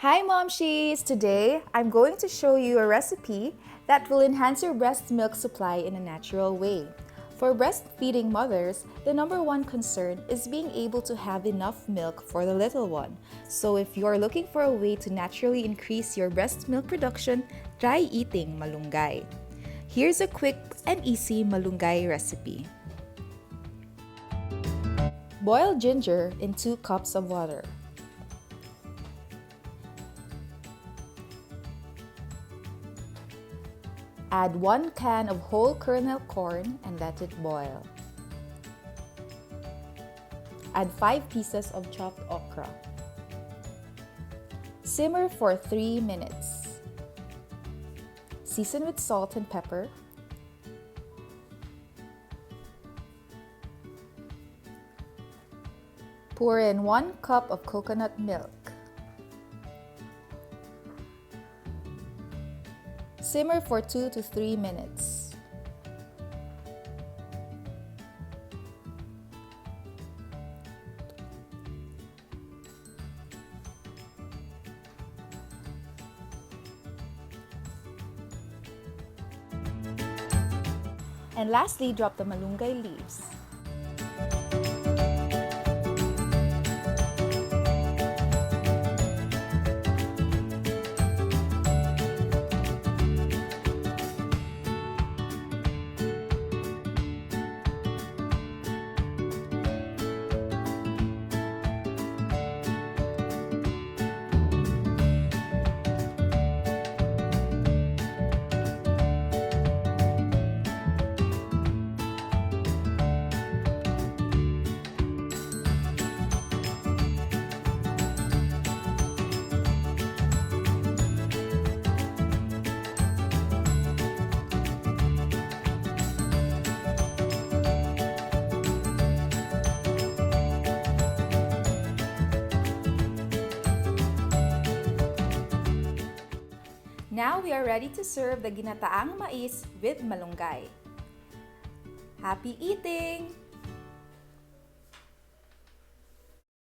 Hi Momshies! Today, I'm going to show you a recipe that will enhance your breast milk supply in a natural way. For breastfeeding mothers, the number one concern is being able to have enough milk for the little one. So if you're looking for a way to naturally increase your breast milk production, try eating malunggay. Here's a quick and easy malunggay recipe. Boil ginger in 2 cups of water. Add 1 can of whole kernel corn and let it boil. Add 5 pieces of chopped okra. Simmer for 3 minutes. Season with salt and pepper. Pour in 1 cup of coconut milk. Simmer for 2 to 3 minutes. And lastly, drop the malunggay leaves. Now we are ready to serve the ginataang mais with malunggay. Happy eating!